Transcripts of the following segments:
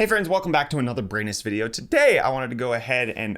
Hey friends, welcome back to another brainless video. Today I wanted to go ahead and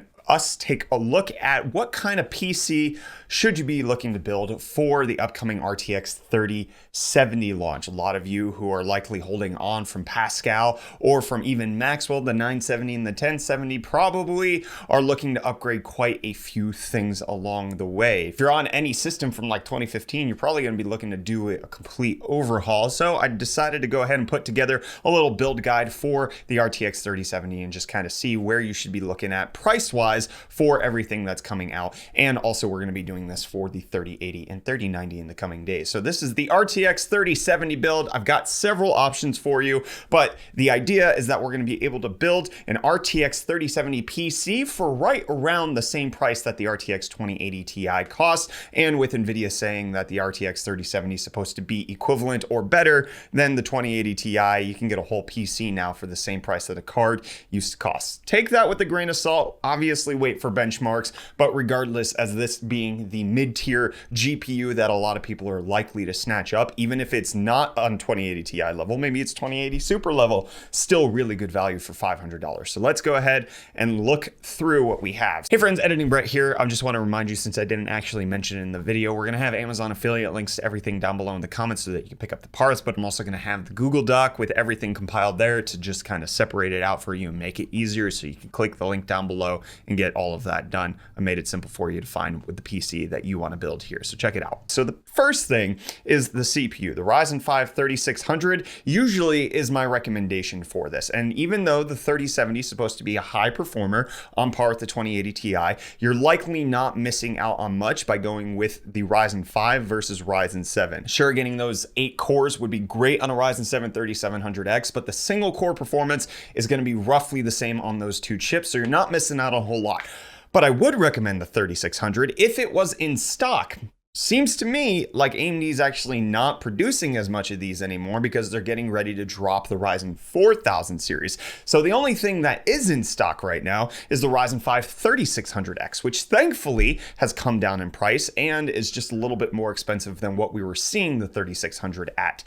take a look at what kind of PC should you be looking to build for the upcoming RTX 3070 launch. A lot of you who are likely holding on from Pascal or from even Maxwell, the 970 and the 1070 probably are looking to upgrade quite a few things along the way. If you're on any system from like 2015, you're probably going to be looking to do a complete overhaul. So I decided to go ahead and put together a little build guide for the RTX 3070 and just kind of see where you should be looking at price-wise for everything that's coming out. And also we're going to be doing this for the 3080 and 3090 in the coming days. So this is the RTX 3070 build. I've got several options for you, but the idea is that we're going to be able to build an RTX 3070 PC for right around the same price that the RTX 2080 Ti costs. And with NVIDIA saying that the RTX 3070 is supposed to be equivalent or better than the 2080 Ti, you can get a whole PC now for the same price that a card used to cost. Take that with a grain of salt. Obviously, wait for benchmarks, but regardless, as this being the mid-tier GPU that a lot of people are likely to snatch up, even if it's not on 2080 Ti level, maybe it's 2080 Super level, still really good value for $500. So let's go ahead and look through what we have. Hey friends, Editing Brett here. I just want to remind you, since I didn't actually mention it in the video, we're going to have Amazon affiliate links to everything down below in the comments so that you can pick up the parts, but I'm also going to have the Google Doc with everything compiled there to just kind of separate it out for you and make it easier so you can click the link down below and get all of that done. I made it simple for you to find with the PC that you want to build here. So check it out. So the first thing is the CPU. The Ryzen 5 3600 usually is my recommendation for this. And even though the 3070 is supposed to be a high performer on par with the 2080 Ti, you're likely not missing out on much by going with the Ryzen 5 versus Ryzen 7. Sure, getting those 8 cores would be great on a Ryzen 7 3700X, but the single core performance is going to be roughly the same on those two chips, so you're not missing out a whole lot. But I would recommend the 3600 if it was in stock. Seems to me like AMD is actually not producing as much of these anymore because they're getting ready to drop the Ryzen 4000 series. So the only thing that is in stock right now is the Ryzen 5 3600X, which thankfully has come down in price and is just a little bit more expensive than what we were seeing the 3600 at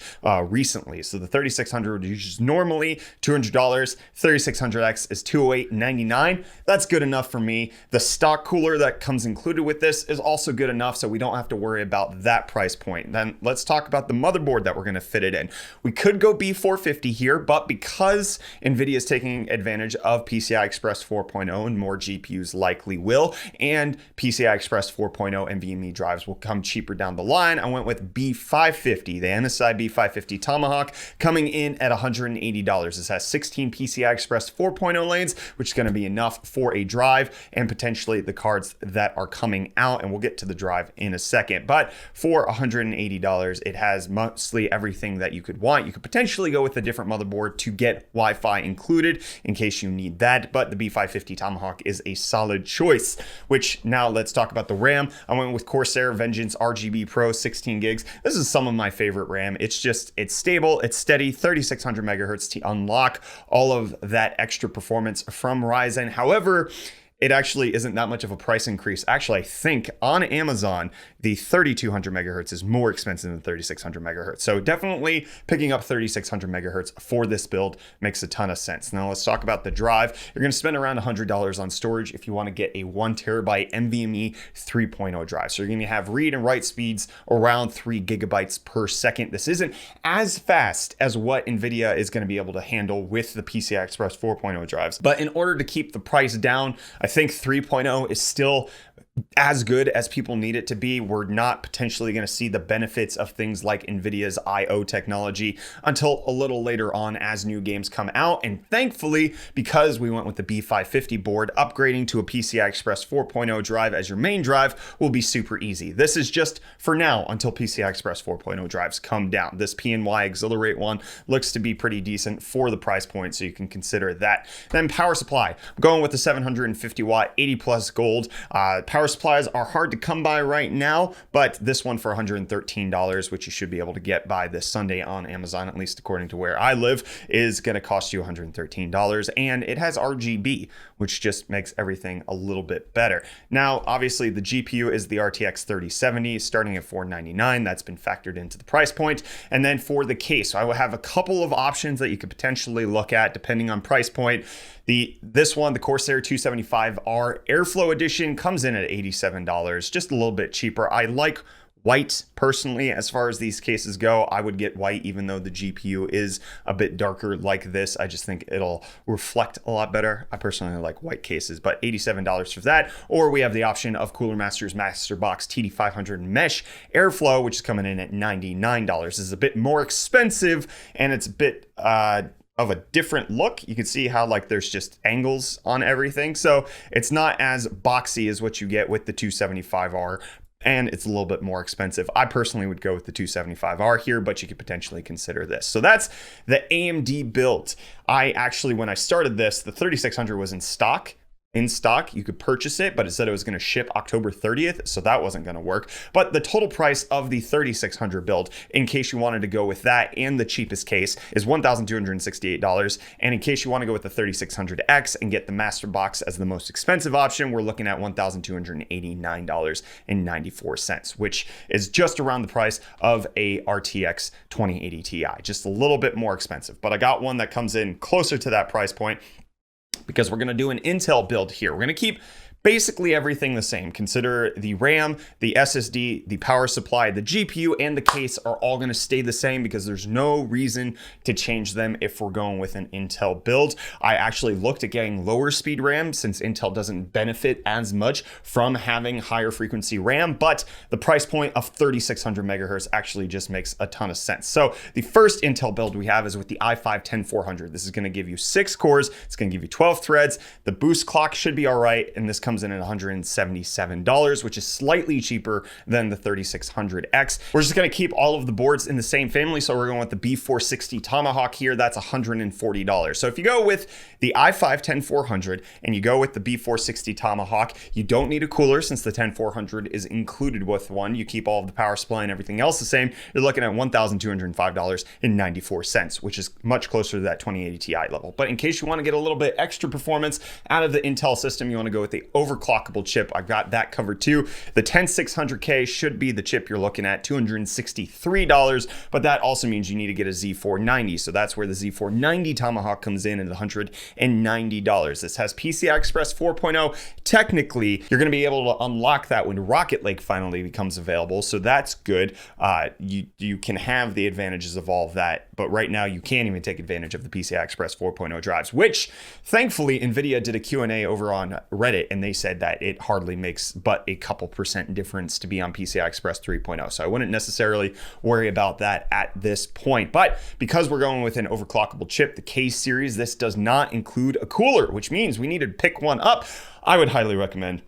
recently. So the 3600 is normally $200, 3600X is $208.99. That's good enough for me. The stock cooler that comes included with this is also good enough, so we don't have to worry about that price point. Then let's talk about the motherboard that we're going to fit it in. We could go B450 here, but because NVIDIA is taking advantage of PCI Express 4.0 and more GPUs likely will, and PCI Express 4.0 NVMe drives will come cheaper down the line, I went with B550, the MSI B550 Tomahawk, coming in at $180. This has 16 PCI Express 4.0 lanes, which is going to be enough for a drive and potentially the cards that are coming out, and we'll get to the drive in a second. But for $180, it has mostly everything that you could want. You could potentially go with a different motherboard to get Wi-Fi included in case you need that, but the B550 Tomahawk is a solid choice. Which now let's talk about the RAM. I went with Corsair Vengeance RGB Pro 16 gigs. This is some of my favorite RAM. It's stable, it's steady, 3600 megahertz to unlock all of that extra performance from Ryzen. However, it actually isn't that much of a price increase. Actually, I think on Amazon, the 3200 megahertz is more expensive than 3600 megahertz. So definitely picking up 3600 megahertz for this build makes a ton of sense. Now let's talk about the drive. You're going to spend around $100 on storage if you want to get a 1 terabyte NVMe 3.0 drive. So you're going to have read and write speeds around 3 gigabytes per second. This isn't as fast as what NVIDIA is going to be able to handle with the PCI Express 4.0 drives. But in order to keep the price down, I think 3.0 is still as good as people need it to be. We're not potentially going to see the benefits of things like NVIDIA's I/O technology until a little later on as new games come out. And thankfully, because we went with the B550 board, upgrading to a PCI Express 4.0 drive as your main drive will be super easy. This is just for now until PCI Express 4.0 drives come down. This PNY Exhilarate one looks to be pretty decent for the price point, so you can consider that. Then power supply. I'm going with the 750 watt 80 plus gold. Power power supplies are hard to come by right now, but this one for $113, which you should be able to get by this Sunday on Amazon, at least according to where I live, is going to cost you $113. And it has RGB, which just makes everything a little bit better. Now, obviously, the GPU is the RTX 3070, starting at $499. That's been factored into the price point. And then for the case, I will have a couple of options that you could potentially look at depending on price point. This one, the Corsair 275R Airflow Edition, comes in at $87, just a little bit cheaper. I like white personally. As far as these cases go, I would get white even though the GPU is a bit darker like this. I just think it'll reflect a lot better. I personally like white cases, but $87 for that. Or we have the option of Cooler Master's Master Box TD500 Mesh Airflow, which is coming in at $99. This is a bit more expensive and it's a bit of a different look. You can see how like there's just angles on everything. So it's not as boxy as what you get with the 275R, and it's a little bit more expensive. I personally would go with the 275R here, but you could potentially consider this. So that's the AMD build. I actually, when I started this, the 3600 was in stock. You could purchase it, but it said it was going to ship October 30th, so that wasn't going to work. But the total price of the 3600 build, in case you wanted to go with that and the cheapest case, is $1,268. And in case you want to go with the 3600X and get the Master Box as the most expensive option, we're looking at $1,289.94, which is just around the price of a RTX 2080 Ti, just a little bit more expensive. But I got one that comes in closer to that price point, because we're going to do an Intel build here. We're going to keep basically everything the same. Consider the RAM, the SSD, the power supply, the GPU, and the case are all going to stay the same because there's no reason to change them if we're going with an Intel build. I actually looked at getting lower speed RAM since Intel doesn't benefit as much from having higher frequency RAM, but the price point of 3600 megahertz actually just makes a ton of sense. So the first Intel build we have is with the i5-10400. This is going to give you 6 cores. It's going to give you 12 threads. The boost clock should be all right, and this comes in at $177, which is slightly cheaper than the 3600X. We're just going to keep all of the boards in the same family, so we're going with the B460 Tomahawk here. That's $140. So if you go with the i5-10400 and you go with the B460 Tomahawk, you don't need a cooler since the 10400 is included with one. You keep all of the power supply and everything else the same. You're looking at $1,205.94, which is much closer to that 2080 Ti level. But in case you want to get a little bit extra performance out of the Intel system, you want to go with the overclockable chip. I've got that covered too. The 10600K should be the chip you're looking at, $263, but that also means you need to get a Z490. So that's where the Z490 Tomahawk comes in at $190. This has PCI Express 4.0. Technically, you're going to be able to unlock that when Rocket Lake finally becomes available. So that's good. You can have the advantages of all of that, but right now you can't even take advantage of the PCI Express 4.0 drives, which thankfully NVIDIA did a Q&A over on Reddit, and they said that it hardly makes but a couple % difference to be on PCI Express 3.0. So I wouldn't necessarily worry about that at this point. But because we're going with an overclockable chip, the K series, this does not include a cooler, which means we need to pick one up. I would highly recommend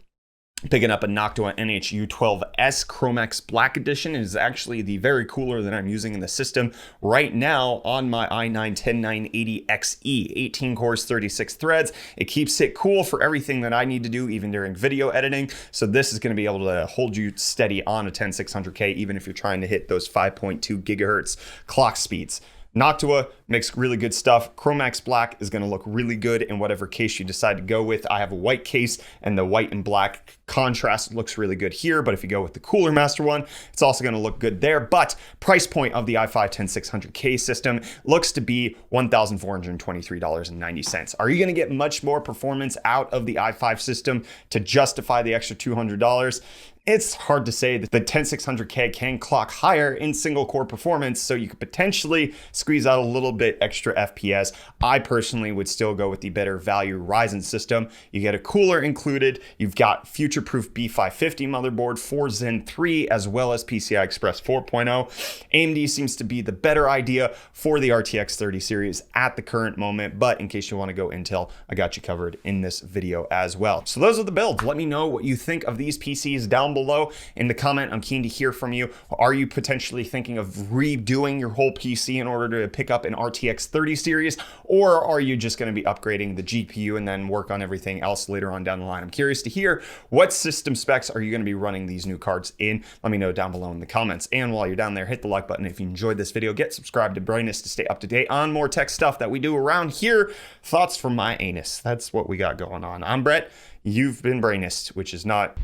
picking up a Noctua NH-U12S Chromax Black Edition. It is actually the very cooler that I'm using in the system right now on my i9-10980XE. 18 cores, 36 threads. It keeps it cool for everything that I need to do, even during video editing. So this is going to be able to hold you steady on a 10600K, even if you're trying to hit those 5.2 gigahertz clock speeds. Noctua makes really good stuff. Chromax Black is going to look really good in whatever case you decide to go with. I have a white case, and the white and black contrast looks really good here, but if you go with the Cooler Master one, it's also going to look good there. But price point of the i5-10600K system looks to be $1,423.90. Are you going to get much more performance out of the i5 system to justify the extra $200? It's hard to say. That the 10600K can clock higher in single core performance, so you could potentially squeeze out a little bit extra FPS. I personally would still go with the better value Ryzen system. You get a cooler included. You've got future-proof B550 motherboard for Zen 3, as well as PCI Express 4.0. AMD seems to be the better idea for the RTX 30 series at the current moment, but in case you want to go Intel, I got you covered in this video as well. So those are the builds. Let me know what you think of these PCs down below. below in the comment. I'm keen to hear from you. Are you potentially thinking of redoing your whole PC in order to pick up an RTX 30 series, or are you just going to be upgrading the GPU and then work on everything else later on down the line? I'm curious to hear what system specs are you going to be running these new cards in. Let me know down below in the comments. And while you're down there, hit the like button if you enjoyed this video. Get subscribed to Brightness to stay up to date on more tech stuff that we do around here. Thoughts from my anus. That's what we got going on. I'm Brett. You've been Brainist, which is not...